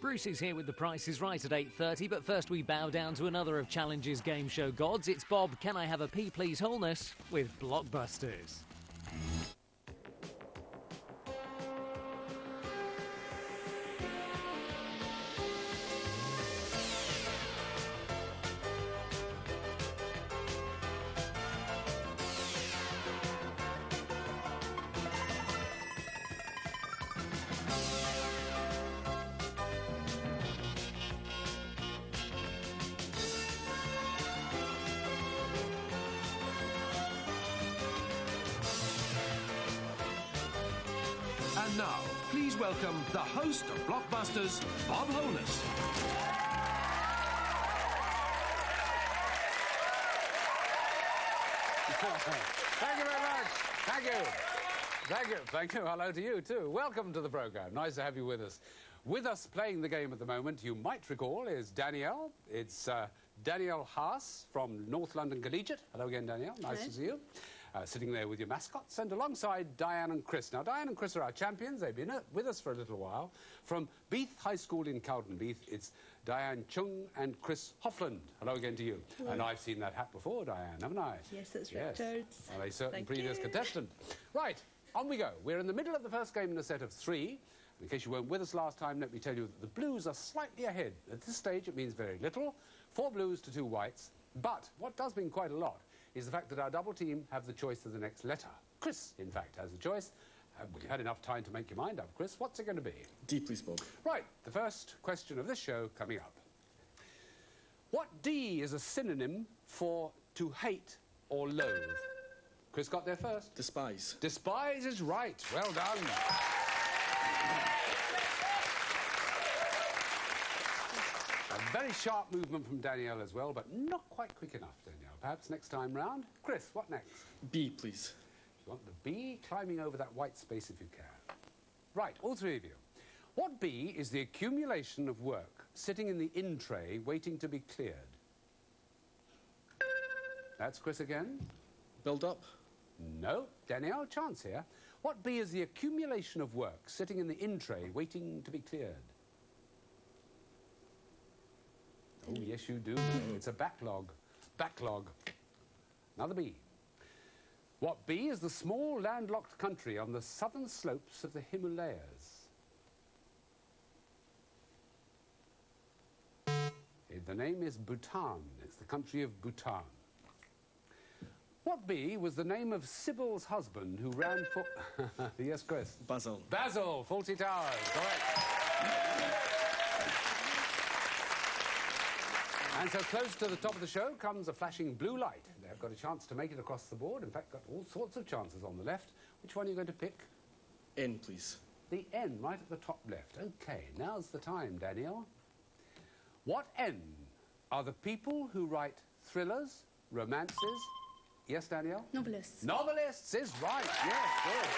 Bruce is here with The Price is Right at 8:30, but first we bow down to another of Challenge's game show gods. It's Bob, Can I Have a Pee Please Wholeness with Blockbusters. And now, please welcome the host of Blockbusters, Bob Holness. Thank you very much. Thank you. Thank you. Hello to you, too. Welcome to the programme. Nice to have you with us. With us playing the game at the moment, you might recall, is Danielle. It's Danielle Haas from North London Collegiate. Hello again, Danielle. Nice to see you. Sitting there with your mascots, and alongside Diane and Chris. Now, Diane and Chris are our champions. They've been with us for a little while. From Beath High School in Cowdenbeath, it's Diane Chung and Chris Hoffland. Hello again to you. Hello. And I've seen that hat before, Diane, haven't I? Yes, that's right, Toads. Well, a certain previous contestant. Right, on we go. We're in the middle of the first game in a set of 3. In case you weren't with us last time, let me tell you that the Blues are slightly ahead. At this stage, it means very little. 4 Blues to 2 Whites. But what does mean quite a lot is the fact that our double team have the choice of the next letter. Chris, in fact, has the choice. Well, you had enough time to make your mind up, Chris. What's it going to be? D, please, Bob. Right, the first question of this show coming up. What D is a synonym for to hate or loathe? Chris got there first. Despise. Despise is right. Well done. A very sharp movement from Danielle as well, but not quite quick enough, Danielle. Perhaps next time round. Chris, what next? B, please. You want the B climbing over that white space if you can. Right, all 3 of you. What B is the accumulation of work sitting in the in tray waiting to be cleared? That's Chris again. Build up. No. Danielle, chance here. What B is the accumulation of work sitting in the in tray waiting to be cleared? Oh, yes, you do. It's a backlog. Backlog. Another B. What B is the small landlocked country on the southern slopes of the Himalayas? The name is Bhutan. It's the country of Bhutan. What B was the name of Sybil's husband who ran for... Yes, Chris? Basil. Basil, Fawlty Towers. Correct. And so close to the top of the show comes a flashing blue light. They've got a chance to make it across the board. In fact, got all sorts of chances on the left. Which one are you going to pick? N, please. The N, right at the top left. OK, now's the time, Danielle. What N are the people who write thrillers, romances... Yes, Danielle? Novelists. Novelists is right. Yes, good.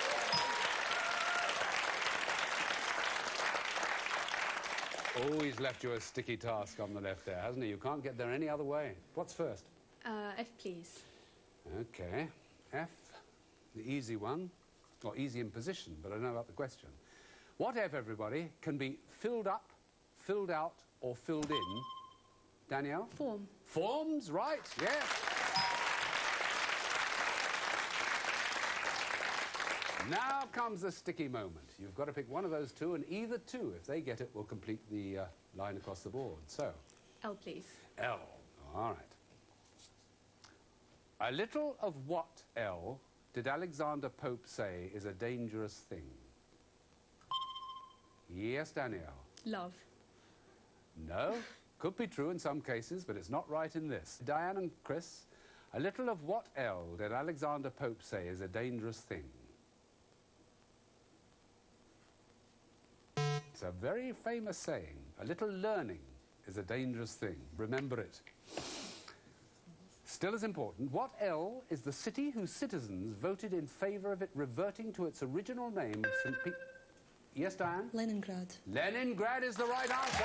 Oh, he's left you a sticky task on the left there, hasn't he? You can't get there any other way. What's first? F, please. OK. F, the easy one. Or easy in position, but I don't know about the question. What F, everybody, can be filled up, filled out, or filled in? Danielle? Form. Forms, right, yes. Now comes the sticky moment. You've got to pick one of those 2, and either 2, if they get it, will complete the line across the board. So... L, please. L. All right. A little of what L did Alexander Pope say is a dangerous thing? Yes, Danielle. Love. No. Could be true in some cases, but it's not right in this. Diane and Chris, a little of what L did Alexander Pope say is a dangerous thing? It's a very famous saying. A little learning is a dangerous thing. Remember it. Still as important, what L is the city whose citizens voted in favour of it reverting to its original name of St. Pete... Yes, Diane? Leningrad. Leningrad is the right answer.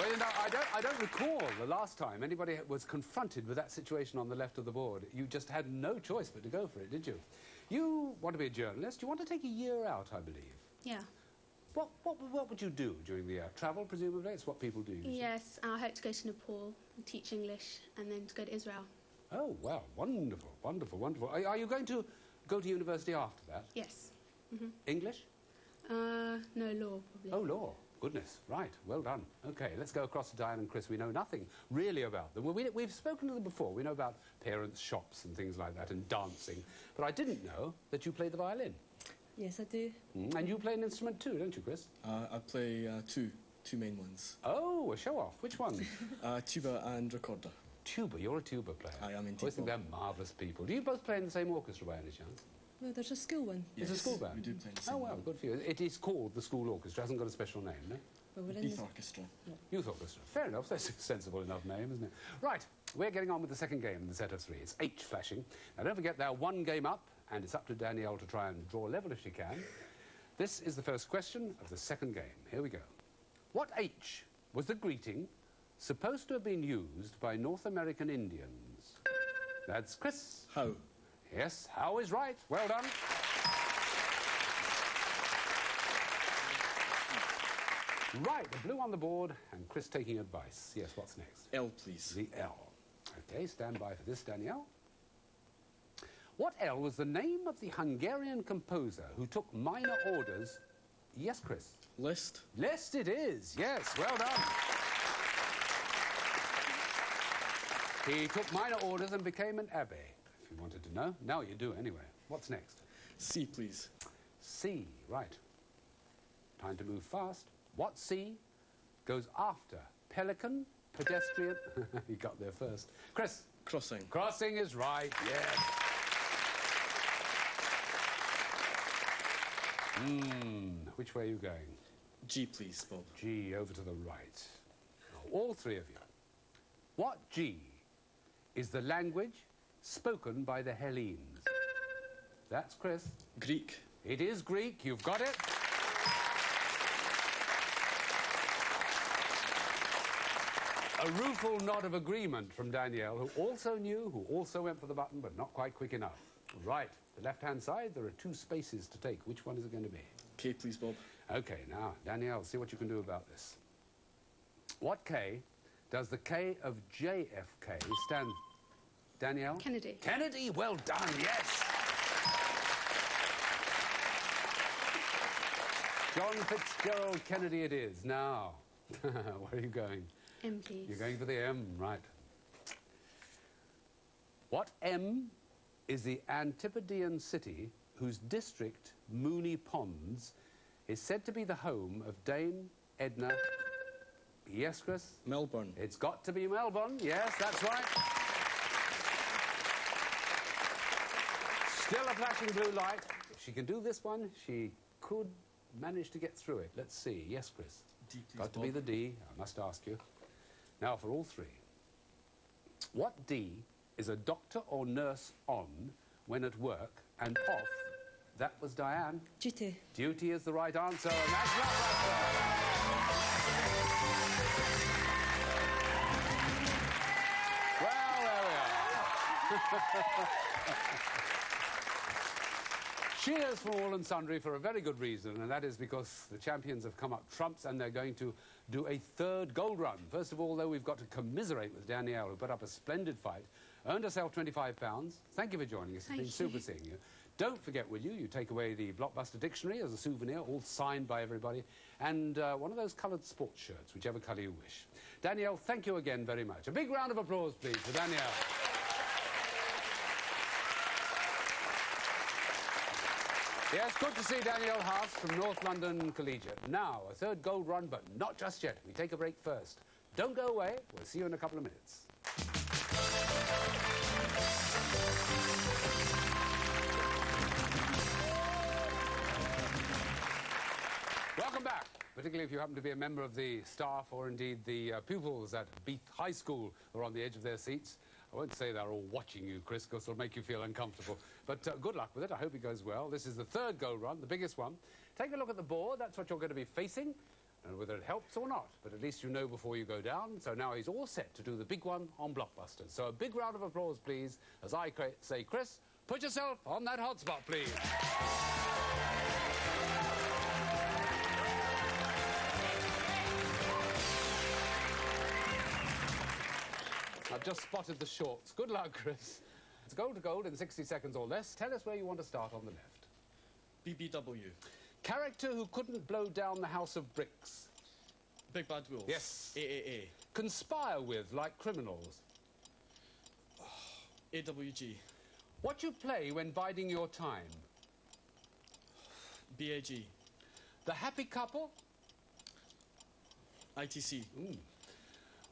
Well, you know, I don't recall the last time anybody was confronted with that situation on the left of the board. You just had no choice but to go for it, did you? You want to be a journalist. You want to take a year out, I believe. Yeah. What would you do during the year? Travel, presumably? It's what people do usually. Yes, I hope to go to Nepal and teach English and then to go to Israel. Oh, well, wonderful, wonderful, wonderful. Are you going to go to university after that? Yes. English? No, law, probably. Oh, law. Goodness. Right. Well done. OK, let's go across to Diane and Chris. We know nothing really about them. Well, we've spoken to them before. We know about parents' shops and things like that and dancing. But I didn't know that you play the violin. Yes, I do. And you play an instrument too, don't you, Chris? I play two main ones. Oh, a show-off. Which one? Tuba and recorder. Tuba. You're a tuba player. I am indeed. I always think they're marvellous people. Do you both play in the same orchestra by any chance? Well, there's a school one. Yes, It's a school band? we do play in the same Oh, well, one. good for you. It is called the school orchestra. It hasn't got a special name, no? Well, we're in Youth the... orchestra. Youth orchestra. Fair enough. That's a sensible enough name, isn't it? Right. We're getting on with the second game in the set of three. It's H flashing. Now, don't forget they're one game up, and it's up to Danielle to try and draw level if she can. This is the first question of the second game. Here we go. What H was the greeting supposed to have been used by North American Indians? That's Chris. How? Yes, how is right. Well done. Right, the blue on the board and Chris taking advice. Yes, what's next? L, please. The L. OK, stand by for this, Danielle. What L was the name of the Hungarian composer who took minor orders? Yes, Chris. Liszt. Liszt it is. Yes, well done. He took minor orders and became an abbé, if you wanted to know. Now you do, anyway. What's next? C, please. C, right. Time to move fast. What C goes after pelican, pedestrian? You got there first. Chris. Crossing. Crossing is right, yes. Which way are you going? G, please, Bob. G, over to the right. Now, all three of you. What G is the language spoken by the Hellenes? That's Chris. Greek. It is Greek, you've got it. A rueful nod of agreement from Danielle, who also knew, who also went for the button, but not quite quick enough. Right, the left-hand side, there are two spaces to take. Which one is it going to be? K, please, Bob. OK, now, Danielle, see what you can do about this. What K does the K of JFK stand... Danielle? Kennedy. Kennedy, well done, yes. John Fitzgerald Kennedy it is. Now, where are you going? M, please. You're going for the M, right. What M is the Antipodean city whose district, Mooney Ponds, is said to be the home of Dame Edna... Yes, Chris? Melbourne. It's got to be Melbourne. Yes, that's right. Still a flashing blue light. If she can do this one, she could manage to get through it. Let's see. Yes, Chris? D, please, Got to Bob. be the D, I must ask you. Now, for all three. What D is a doctor or nurse on when at work and off? That was Diane. Duty. Duty is the right answer, and that's not right. Well, there we are. Cheers from all and sundry for a very good reason, and that is because the champions have come up trumps and they're going to do a third gold run. First of all, though, we've got to commiserate with Danielle, who put up a splendid fight, earned herself £25. Thank you for joining us. It's been super seeing you. Don't forget, will you take away the Blockbuster dictionary as a souvenir, all signed by everybody, and one of those coloured sports shirts, whichever colour you wish. Danielle, thank you again very much. A big round of applause, please, for Danielle. Yes, good to see Danielle Haas from North London Collegiate. Now, a third gold run, but not just yet. We take a break first. Don't go away. We'll see you in a couple of minutes. Welcome back, particularly if you happen to be a member of the staff or indeed the pupils at Beath High School who are on the edge of their seats. I won't say they're all watching you, Chris, because it'll make you feel uncomfortable. But good luck with it. I hope it goes well. This is the third go run, the biggest one. Take a look at the board. That's what you're going to be facing. And whether it helps or not, but at least you know before you go down. So now he's all set to do the big one on Blockbusters. So a big round of applause, please, as I say, Chris, put yourself on that hotspot, please. I've just spotted the shorts. Good luck, Chris. It's gold to gold in 60 seconds or less. Tell us where you want to start on the left. BBW. Character who couldn't blow down the house of bricks. Big Bad Wolf. Yes. AAA. Conspire with, like criminals. AWG. What you play when biding your time. BAG. The happy couple. ITC.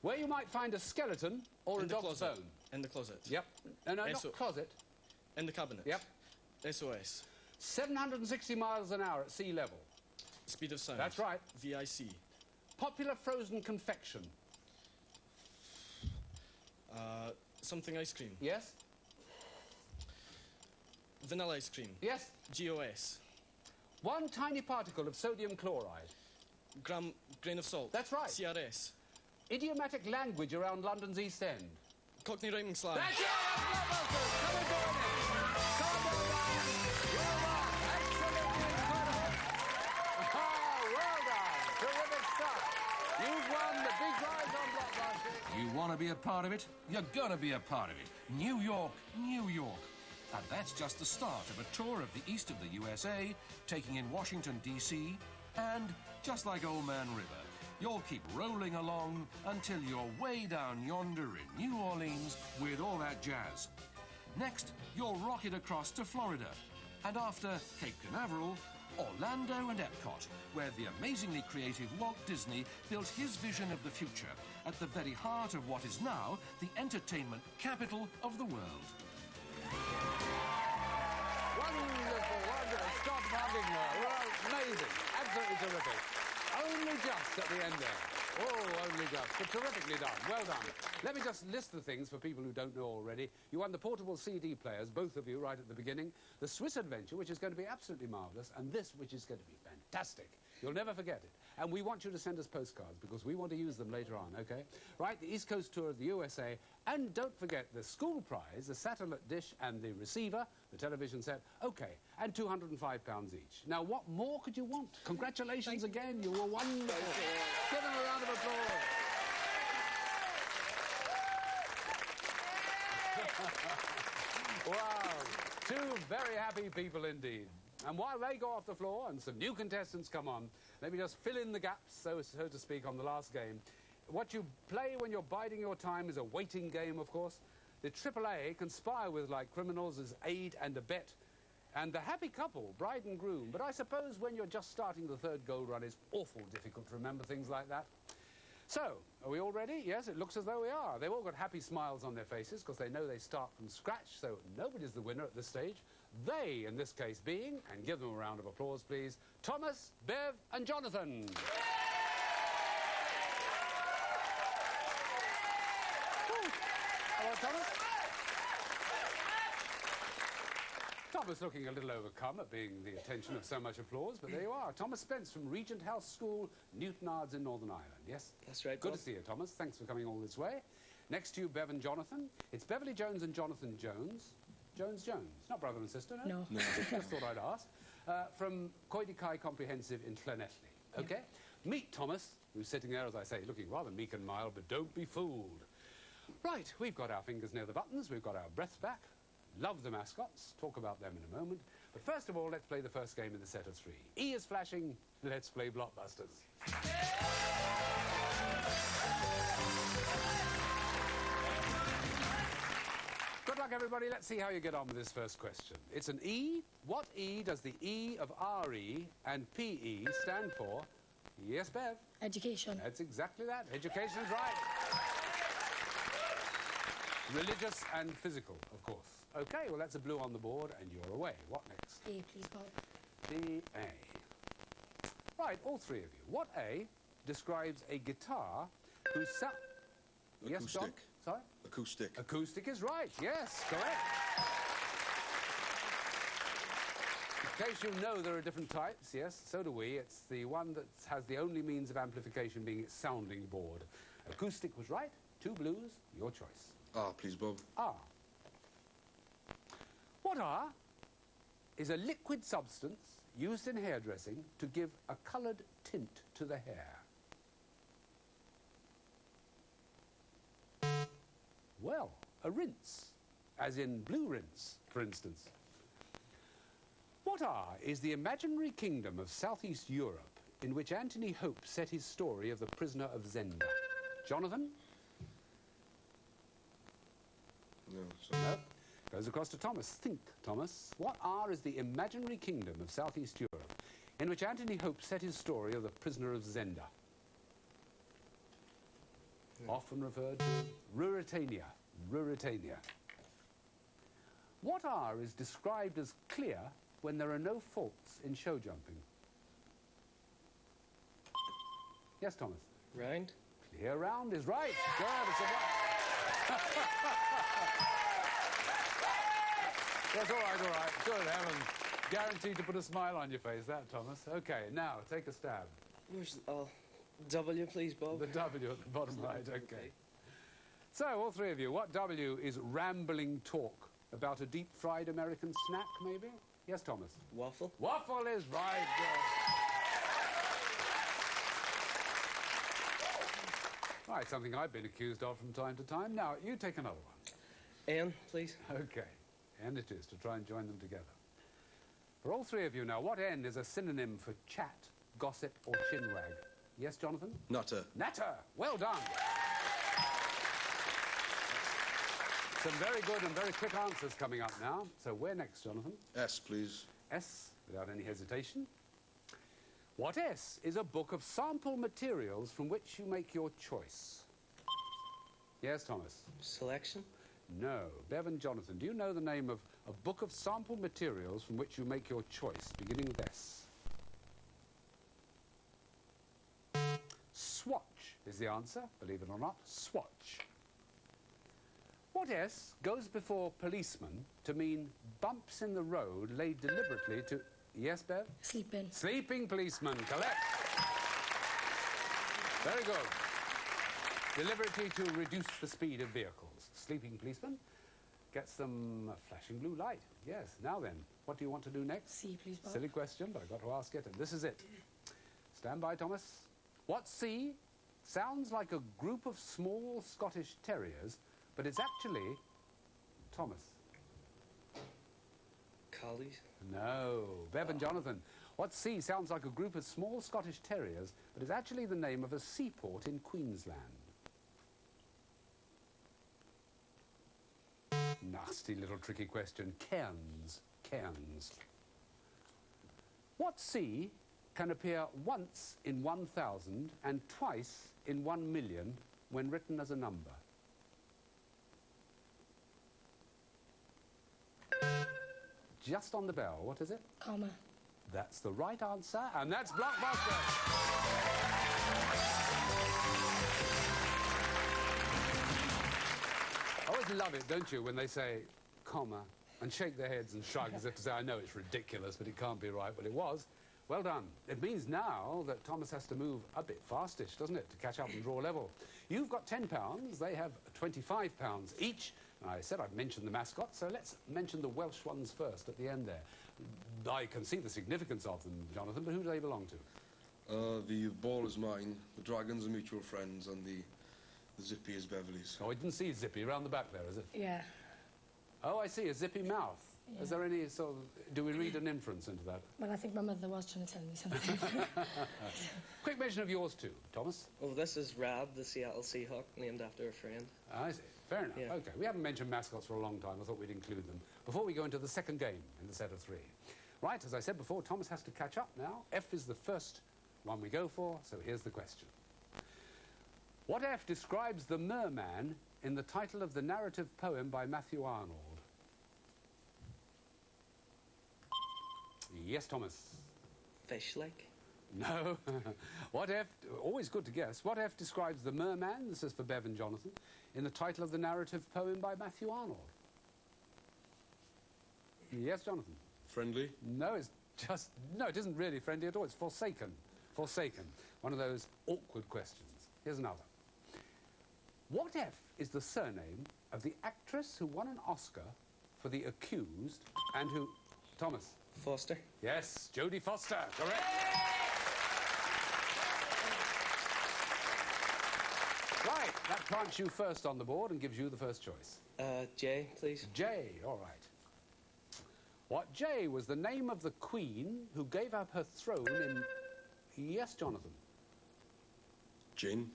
Where you might find a skeleton or In a the dog's closet. bone. In the closet. Yep. No, not SO closet. In the cabinet. Yep. SOS. 760 miles an hour at sea level. Speed of sound. That's right. VIC. Popular frozen confection. Something ice cream. Yes? Vanilla ice cream. Yes? GOS. One tiny particle of sodium chloride. Grain of salt. That's right. CRS. Idiomatic language around London's East End. Cockney rhyming slang. That's it! Blockbusters! Come and join in! Come on, Ryan! You're on! Absolutely incredible! Oh, well done! Terrific stuff! You've won the big prize on Blockbusters. You want to be a part of it? You're going to be a part of it. New York, New York. And that's just the start of a tour of the east of the USA, taking in Washington, D.C., and just like Old Man River, you'll keep rolling along until you're way down yonder in New Orleans with all that jazz. Next, you'll rocket across to Florida, and after Cape Canaveral, Orlando and Epcot, where the amazingly creative Walt Disney built his vision of the future at the very heart of what is now the entertainment capital of the world. Wonderful, wonderful. Stop mugging there. Well, amazing. Absolutely terrific. Only just at the end there. Oh, only just. But terrifically done. Well done. Let me just list the things for people who don't know already. You won the portable CD players, both of you, right at the beginning. The Swiss Adventure, which is going to be absolutely marvellous. And this, which is going to be fantastic. You'll never forget it. And we want you to send us postcards because we want to use them later on, OK? Right, the East Coast tour of the USA. And don't forget the school prize, the satellite dish and the receiver, the television set. OK, and £205 each. Now, what more could you want? Congratulations again. You were wonderful. Give them a round of applause. Wow, two very happy people indeed. And while they go off the floor and some new contestants come on, let me just fill in the gaps, so to speak, on the last game. What you play when you're biding your time is a waiting game, of course. The AAA, Conspire with like criminals, is aid and abet. And the happy couple, bride and groom. But I suppose when you're just starting the third gold run, it's awful difficult to remember things like that. So, are we all ready? Yes, it looks as though we are. They've all got happy smiles on their faces because they know they start from scratch, so nobody's the winner at this stage. They, in this case, being, and give them a round of applause, please, Thomas, Bev, and Jonathan. Hello, Thomas. Thomas looking a little overcome at being the attention of so much applause, but there you are. Thomas Spence from Regent House School, Newtonards in Northern Ireland, yes? That's right, Good Bob. to see you, Thomas. Thanks for coming all this way. Next to you, Bev and Jonathan. It's Beverly Jones and Jonathan Jones. Jones. Not brother and sister, no? No. Just thought I'd ask. From Coedy Kai Comprehensive in Llanelli. OK? Meet Thomas, who's sitting there, as I say, looking rather meek and mild, but don't be fooled. Right, we've got our fingers near the buttons, we've got our breaths back. Love the mascots. Talk about them in a moment. But first of all, let's play the first game in the set of three. E is flashing. Let's play Blockbusters. Good luck, everybody. Let's see how you get on with this first question. It's an E. What E does the E of RE and PE stand for? Yes, Bev? Education. That's exactly that. Education's right. Religious and physical, of course. OK, well, that's a blue on the board, and you're away. What next? A, please, Bob. The A. Right, all three of you. What A describes a guitar whose sound... Yes, John? Acoustic. Sorry? Acoustic. Acoustic is right, yes, correct. In case you know there are different types, yes, so do we. It's the one that has the only means of amplification being its sounding board. Acoustic was right, 2 blues, your choice. Ah, please, Bob. R. What R is a liquid substance used in hairdressing to give a coloured tint to the hair? Well, a rinse, as in blue rinse, for instance. What R is the imaginary kingdom of southeast Europe in which Anthony Hope set his story of the prisoner of Zenda? Jonathan? No, sorry. No. Goes across to Thomas. Think, Thomas. What R is the imaginary kingdom of southeast Europe in which Anthony Hope set his story of the prisoner of Zenda? Often referred to Ruritania. Ruritania. What R is described as clear when there are no faults in show jumping? Yes, Thomas. Round. Clear round is right. Good. It's a Yes, all right. Good heavens. Guaranteed to put a smile on your face, that, Thomas. Okay, now, take a stab. Where's W, please, Bob? The W at the bottom right, okay. So, all three of you, what W is rambling talk? About a deep-fried American snack, maybe? Yes, Thomas? Waffle. Waffle is right, good. Right, something I've been accused of from time to time. Now, you take another one. N, please. Okay, and it is, to try and join them together. For all three of you now, what N is a synonym for chat, gossip, or chinwag? Yes, Jonathan? Nutter. Natter! Well done! Some very good and very quick answers coming up now. So where next, Jonathan? S, please. S, without any hesitation. What S is a book of sample materials from which you make your choice? Yes, Thomas? Selection. No. Bev and Jonathan, do you know the name of a book of sample materials from which you make your choice, beginning with S? Swatch is the answer, believe it or not. Swatch. What S goes before policeman to mean bumps in the road laid deliberately to... Yes, Bev? Sleeping. Sleeping policeman, correct. Very good. Deliberately to reduce the speed of vehicles. Sleeping policeman gets them a flashing blue light. Yes, now then, what do you want to do next? C, please, Bob. Silly question, but I've got to ask it, and this is it. Stand by, Thomas. What C sounds like a group of small Scottish terriers, but it's actually... Thomas. Collies. No. Bev and Jonathan. What C sounds like a group of small Scottish terriers, but is actually the name of a seaport in Queensland? Nasty little tricky question. Cairns. Cairns. What C can appear once in 1,000 and twice in 1 million when written as a number? Just on the bell. What is it? Comma. That's the right answer, and that's Blockbusters. I always love it, don't you, when they say, comma, and shake their heads and shrug as if to say, I know it's ridiculous, but it can't be right. Well, it was. Well done. It means now that Thomas has to move a bit fastish, doesn't it, to catch up and draw level. You've got £10, they have £25 each. I said I'd mention the mascots, so let's mention the Welsh ones first at the end there. I can see the significance of them, Jonathan, but who do they belong to? The ball is mine, the dragons are mutual friends, and the zippy is Beverly's. Oh, I didn't see Zippy around the back there, is it? Yeah. Oh, I see, a zippy mouth. Yeah. Is there any sort of... Do we read an inference into that? Well, I think my mother was trying to tell me something. Quick mention of yours too, Thomas. Oh, this is Rab, the Seattle Seahawk, named after a friend. I see. Fair enough. Yeah. Okay, we haven't mentioned mascots for a long time. I thought we'd include them before we go into the second game in the set of three. Right, as I said before, Thomas has to catch up now. F is the first one we go for, so here's the question. What F describes the merman in the title of the narrative poem by Matthew Arnold? Yes, Thomas. Fish-like. No. What F... Always good to guess. What F describes the merman, this is for Bev and Jonathan, in the title of the narrative poem by Matthew Arnold? Yes, Jonathan. Friendly? No, it's just... No, it isn't really friendly at all. It's forsaken. Forsaken. One of those awkward questions. Here's another. What F is the surname of the actress who won an Oscar for The Accused and who... Thomas? Foster. Yes, Jodie Foster. Correct. Right, that plants you first on the board and gives you the first choice. J, please. J, all right. What J was the name of the queen who gave up her throne in... Yes, Jonathan? Jane.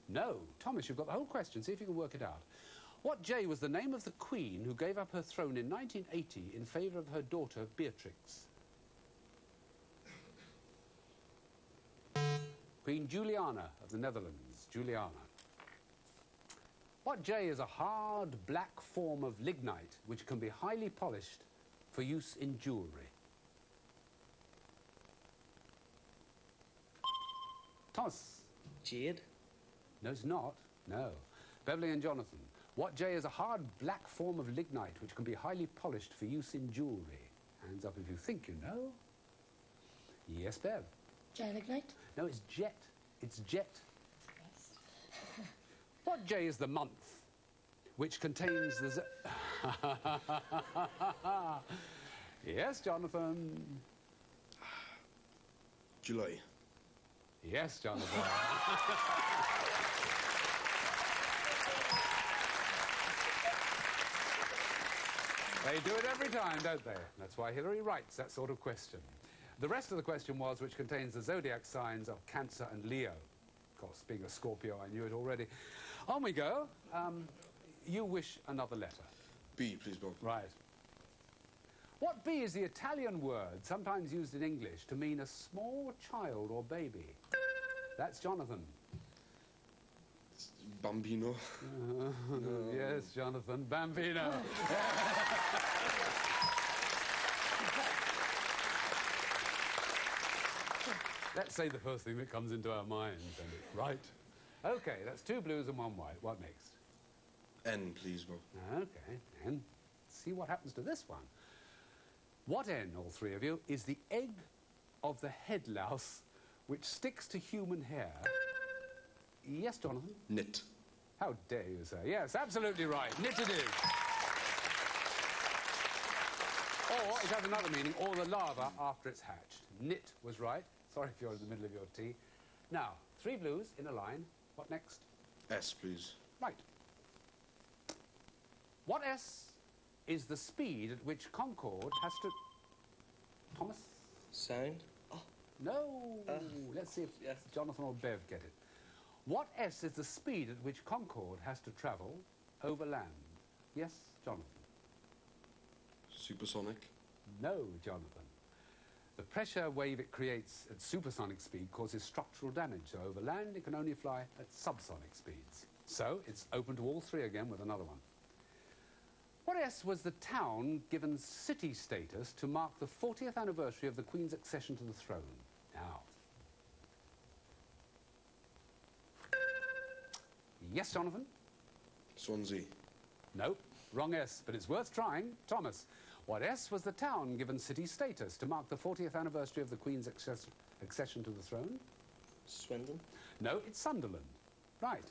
No. Thomas, you've got the whole question. See if you can work it out. What J was the name of the queen who gave up her throne in 1980 in favour of her daughter, Beatrix? Queen Juliana of the Netherlands. Juliana. What J is a hard, black form of lignite which can be highly polished for use in jewellery? Thomas? Jade. No, it's not. No. Beverly and Jonathan. What J is a hard, black form of lignite which can be highly polished for use in jewellery? Hands up if you think you know. Yes, Bev? Gelignite? No, it's jet. It's jet. Yes. What J is the month which contains the... Yes, Jonathan? July. Yes, Jonathan. They do it every time, don't they? That's why Hillary writes that sort of question. The rest of the question was which contains the zodiac signs of Cancer and Leo. Of course, being a Scorpio, I knew it already. On we go. You wish another letter. B, please, Bob. Right. What B is the Italian word, sometimes used in English, to mean a small child or baby? That's Jonathan. Bambino. Yes, Jonathan. Bambino. Let's say the first thing that comes into our minds, and it's right. OK, that's 2 blues and 1 white. What next? N, please, Bob. OK, and see what happens to this one. What N, all three of you, is the egg of the head louse which sticks to human hair? Yes, Jonathan? Knit. How dare you, sir? Yes, absolutely right. Knit it is. Or it has another meaning, or the larva after it's hatched. Knit was right. Sorry if you're in the middle of your tea. Now, 3 blues in a line. What next? S, please. Right. What S is the speed at which Concorde has to... Thomas? Sound. Oh, No. Let's see if yes. Jonathan or Bev get it. What S is the speed at which Concorde has to travel over land? Yes, Jonathan? Supersonic. No, Jonathan. The pressure wave it creates at supersonic speed causes structural damage, so over land it can only fly at subsonic speeds. So it's open to all 3 again with another one. What S was the town given city status to mark the 40th anniversary of the Queen's accession to the throne? Now. Yes, Jonathan? Swansea. Nope, wrong S, but it's worth trying. Thomas, what S was the town given city status to mark the 40th anniversary of the Queen's accession to the throne? Swindon. No, it's Sunderland. Right.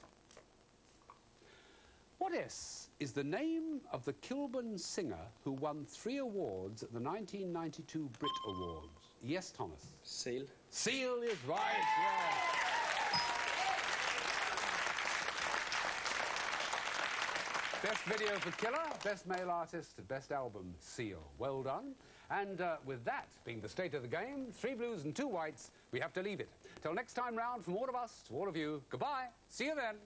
What S is the name of the Kilburn singer who won 3 awards at the 1992 Brit Awards? Yes, Thomas? Seal. Seal is right, yes. Best video for Killer, best male artist, best album, Seal. Well done. And with that being the state of the game, 3 blues and 2 whites, we have to leave it. Till next time round, from all of us to all of you, goodbye. See you then.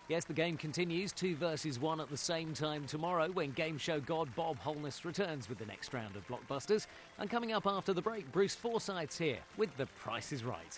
Yes, the game continues, 2 versus 1 at the same time tomorrow when game show god Bob Holness returns with the next round of Blockbusters. And coming up after the break, Bruce Forsyth's here with The Price is Right.